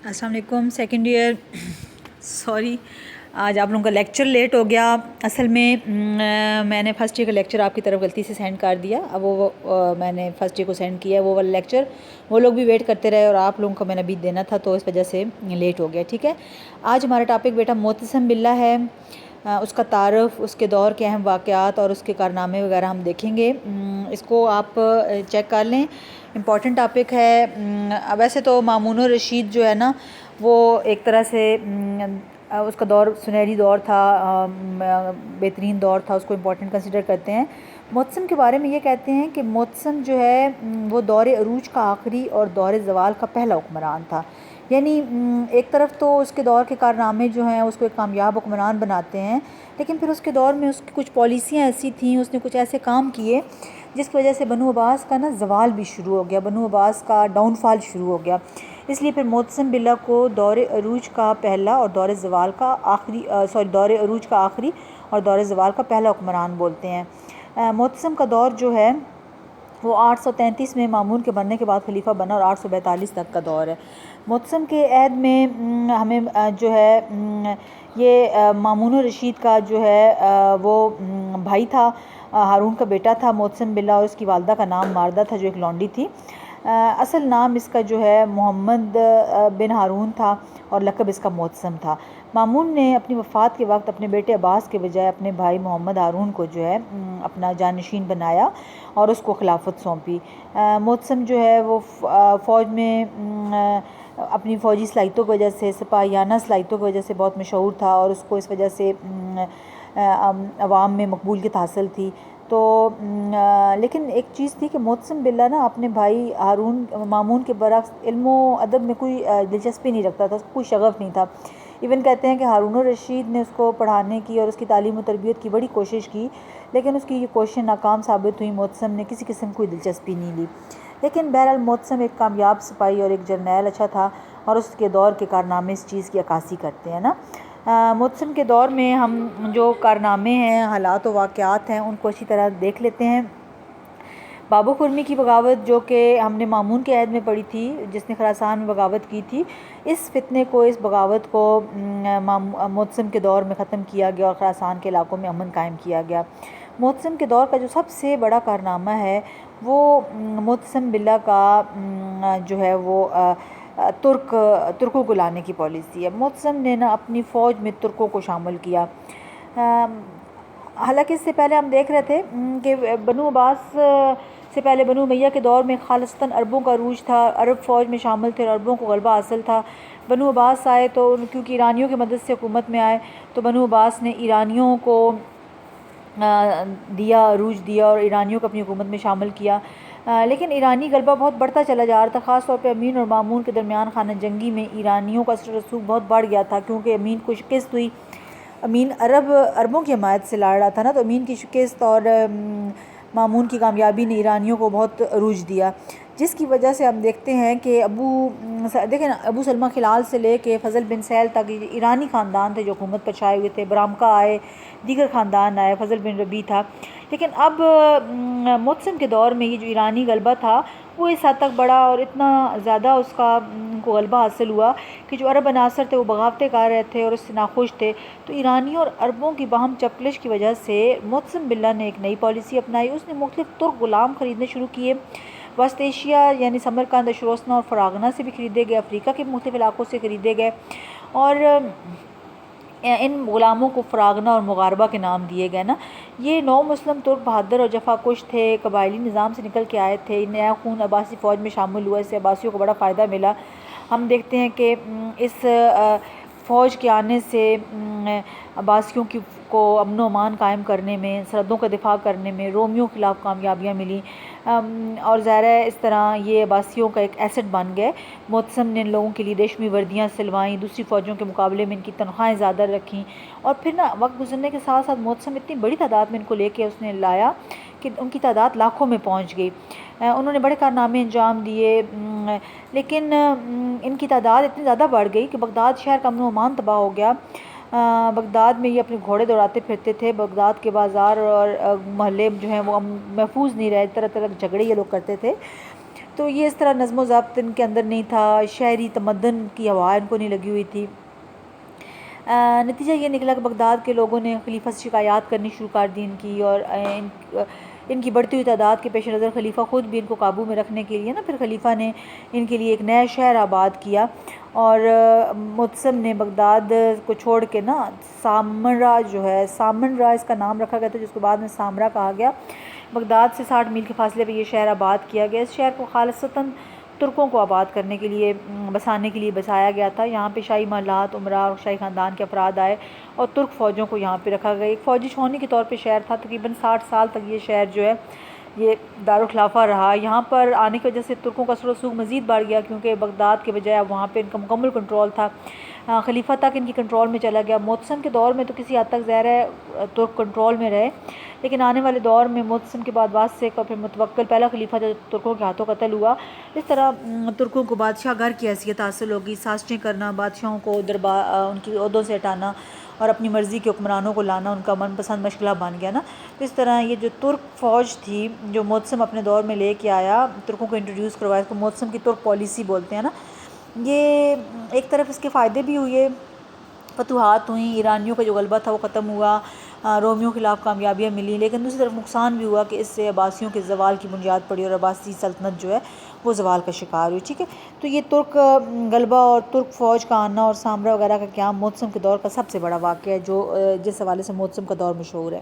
अस्सलाम वालेकुम second year. Sorry, आज आप लोगों का लेक्चर लेट हो गया। असल में मैंने फ़र्स्ट ईयर का लेक्चर आपकी तरफ गलती से सेंड कर दिया। अब वो मैंने फ़र्स्ट ईयर को सेंड किया वो वाला लेक्चर, वो लोग भी वेट करते रहे और आप लोगों को मैंने अभी देना था, तो इस वजह से लेट हो गया। ठीक है, आज हमारा टॉपिक बेटा मोतसम बिल्ला है। उसका तारफ़, उसके दौर के अहम वाक़यात और उसके कारनामे वगैरह हम देखेंगे। इसको आप चेक कर लें, इम्पॉर्टेंट टॉपिक है। वैसे तो मामून रशीद जो है ना, वो एक तरह से उसका दौर सुनहरी दौर था, बेहतरीन दौर था, उसको इम्पॉर्टेंट कंसिडर करते हैं। मोतसम के बारे में ये कहते हैं कि मोतसम जो है वो दौर अरूज का आखिरी और दौर ज़वाल का पहला हुक्मरान था। यानी एक तरफ तो उसके दौर के कारनामे जो हैं उसको एक कामयाब हुक्मरान बनाते हैं, लेकिन फिर उसके दौर में उसकी कुछ पॉलिसियाँ ऐसी थीं, उसने कुछ ऐसे काम किए जिसकी वजह से बनु अब्बास का ना ज़वाल भी शुरू हो गया, बनु अब्बास का डाउनफॉल शुरू हो गया। इसलिए फिर मोतसम बिल्ला को दौर अरूज का पहला और दौर ज़वाल का आखिरी दौर अरूज का आखिरी और दौर ज़वाल का पहला हुक्मरान बोलते हैं। मोतसम का दौर जो है वो 833 में मामून के बनने के बाद खलीफा बना और 842 तक का दौर है। मोतसम के अहद में हमें जो है ये मामून रशीद का जो है वो भाई था, हारून का बेटा था मोतसम बिल्ला, और उसकी वालदा का नाम मारदा था जो एक लौंडी थी। असल नाम इसका जो है मोहम्मद बिन हारून था और लक़ब इसका मोतसम था। मामून ने अपनी वफ़ात के वक्त अपने बेटे अब्बास के बजाय अपने भाई मोहम्मद हारून को जो है अपना जानशीन बनाया और उसको खिलाफत सौंपी। मोतसम जो है वो फ़ौज में अपनी फ़ौजी सलाहियतों की वजह से, सिपाहियाना सलाहियतों की वजह से बहुत मशहूर था और उसको इस वजह से अवाम में मकबूलियत हासिल थी। तो लेकिन एक चीज़ थी कि मोतसम बिल्ला ना अपने भाई हारून मामून के बरक्स इल्म अदब में कोई दिलचस्पी नहीं रखता था, कोई शगफ़ नहीं था। इवन कहते हैं कि हारून रशीद ने उसको पढ़ाने की और उसकी तालीम और तरबियत की बड़ी कोशिश की, लेकिन उसकी ये कोशिश नाकाम साबित हुई। मोतसम ने किसी किस्म की दिलचस्पी नहीं ली। लेकिन बहरहाल मोतसम एक कामयाब सिपाही और एक जर्नैल अच्छा था और उसके दौर के कारनामे इस चीज़ की अक्कासी करते हैं ना। मोतसम के दौर में हम जो कारनामे हैं, हालात व वाक़यात हैं, उनको अच्छी तरह देख लेते हैं। बाबू खुरमी की बगावत जो कि हमने मामून के अहद में पढ़ी थी, जिसने खरासान में बगावत की थी, इस फितने को, इस बगावत को मोतसम के दौर में ख़त्म किया गया और खरासान के इलाकों में अमन कायम किया गया। मोतसम के दौर का जो सबसे बड़ा कारनामा है वो मोतसम बिल्ला का जो है वो तुर्कों को लाने की पॉलिसी है। मोतसम ने ना अपनी फ़ौज में तुर्कों को शामिल किया। हालांकि इससे पहले हम देख रहे थे कि बनु अब्बास से पहले बनु उमैया के दौर में खालिस्तान अरबों का अरूज था, अरब फ़ौज में शामिल थे और अरबों को गलबा हासिल था। बनु अब्बास आए तो क्योंकि ईरानियों की मदद से हुकूमत में आए, तो बनु अब्बास ने ईरानियों को दिया, अरूज दिया और ईरानियों को अपनी हुकूमत में शामिल किया। लेकिन ईरानी गलबा बहुत बढ़ता चला जा रहा था। ख़ास तौर पे अमीन और मामून के दरमियान खाना जंगी में ईरानियों का असर रसूख बहुत बढ़ गया था, क्योंकि अमीन को शिकस्त हुई। अमीन अरबों की हमायत से लड़ रहा था ना, तो अमीन की शिकस्त और मामून की कामयाबी ने ईरानियों को बहुत अरूज दिया, जिसकी वजह से हम देखते हैं कि देखें ना, अबू सलमा खिलाल से ले के फ़ज़ल बिन सैल तक ईरानी ख़ानदान थे जो हुकूमत पर छाए हुए थे। बरामका आए, दीगर ख़ानदान आए, फ़ज़ल बिन रबी था। लेकिन अब मोतसम के दौर में ये जो ईरानी गलबा था वो इस हद तक बढ़ा और इतना ज़्यादा उसका उनको गलबा हासिल हुआ कि जो अरब अनासर थे वो बगावतें कर रहे थे और उससे नाखुश थे। तो ईरानियों और अरबों की बाहम चपलिश की वजह से मोतसम बिल्ला ने एक नई पॉलिसी अपनाई। उसने मुख्तलिफ तुर्क ग़ुलाम ख़रीदने शुरू किए। वस्त एशिया यानी समरकंद, शरोस्ना और फरागना से भी ख़रीदे गए, अफ्रीका के मुख्तलिफ इलाकों से ख़रीदे गए और इन ग़ुलामों को फरागना और मुगारबा के नाम दिए गए ना। ये नौ मुस्लिम तुर्क बहादुर और जफाकुश थे, कबायली निज़ाम से निकल के आए थे। नया खून अब्बासी फ़ौज में शामिल हुआ, इससे अब्बासियों को बड़ा फ़ायदा मिला। हम देखते हैं कि इस फ़ौज के आने से अब्बासियों को अमन व अमान कायम करने में, सरहदों का दिफा करने में रोमियों के खिलाफ़ कामयाबियाँ मिली और ज़ाहिर है इस तरह ये अब्बासियों का एक एसेट बन गए। मोतसम ने इन लोगों के लिए रेशमी वर्दियाँ सिलवाईं, दूसरी फ़ौजों के मुकाबले में इनकी तनख्वाहें ज़्यादा रखीं और फिर ना वक्त गुजरने के साथ साथ मोतसम इतनी बड़ी तादाद में इनको लेके उसने लाया कि उनकी तादाद लाखों में पहुँच गई। उन्होंने बड़े कारनामे अंजाम दिए, लेकिन इनकी तादाद इतनी ज़्यादा बढ़ गई कि बगदाद शहर का अमन व अमान तबाह हो गया। बगदाद में ये अपने घोड़े दौड़ाते फिरते थे। बगदाद के बाज़ार और मोहल्ले जो हैं वो महफूज नहीं रहे, तरह तरह के झगड़े ये लोग करते थे। تو یہ اس طرح نظم و ضبط ان کے اندر نہیں تھا، شہری تمدن کی ہوا ان کو نہیں لگی ہوئی تھی۔ نتیجہ یہ نکلا کہ بغداد کے لوگوں نے خلیفہ سے شکایات کرنی شروع کر دی ان کی، اور ان کی بڑھتی ہوئی تعداد کے پیش نظر خلیفہ خود بھی ان کو قابو میں رکھنے کے لیے پھر خلیفہ نے ان کے لیے ایک نیا شہر آباد کیا، اور معتصم نے بغداد کو چھوڑ کے سامرا جو ہے، سامنرا اس کا نام رکھا گیا تھا، جس کو بعد میں سامرا کہا گیا۔ بغداد سے 60 میل کے فاصلے پہ یہ شہر آباد کیا گیا۔ اس شہر کو خالصتاً ترکوں کو آباد کرنے کے لیے، بسانے کے لیے بسایا گیا تھا۔ یہاں پہ شاہی محلات، عمرہ اور شاہی خاندان کے افراد آئے اور ترک فوجوں کو یہاں پہ رکھا گیا۔ ایک فوجی چھاؤنی کے طور پہ شہر تھا۔ تقریباً 60 سال تک یہ شہر جو ہے یہ دارالخلافہ رہا۔ یہاں پر آنے کی وجہ سے ترکوں کا اثر و رسوخ مزید بڑھ گیا، کیونکہ بغداد کے بجائے وہاں پہ ان کا مکمل کنٹرول تھا، خلیفہ تک ان کی کنٹرول میں چلا گیا۔ معتصم کے دور میں تو کسی حد تک ظاہر ہے ترک کنٹرول میں رہے، لیکن آنے والے دور میں معتصم کے بعد واسق اور پھر متوکل پہلا خلیفہ جو ترکوں کے ہاتھوں قتل ہوا، اس طرح ترکوں کو بادشاہ گھر کی حیثیت حاصل ہوگی، سازشیں کرنا، بادشاہوں کو ان کی عہدوں سے ہٹانا اور اپنی مرضی کے حکمرانوں کو لانا ان کا من پسند مشغلہ بن گیا اس طرح یہ جو ترک فوج تھی جو معتصم اپنے دور میں لے کے آیا، ترکوں کو انٹروڈیوس کروایا، اس کو معتصم کی ترک پالیسی بولتے ہیں یہ ایک طرف اس کے فائدے بھی ہوئے، فتوحات ہوئیں، ایرانیوں کا جو غلبہ تھا وہ ختم ہوا، رومیوں کے خلاف کامیابیاں ملی، لیکن دوسری طرف نقصان بھی ہوا کہ اس سے عباسیوں کے زوال کی بنیاد پڑی اور عباسی سلطنت جو ہے وہ زوال کا شکار ہوئی۔ ٹھیک ہے، تو یہ ترک غلبہ اور ترک فوج کا آنا اور سامرا وغیرہ کا قیام معتصم کے دور کا سب سے بڑا واقعہ ہے، جو جس حوالے سے معتصم کا دور مشہور ہے۔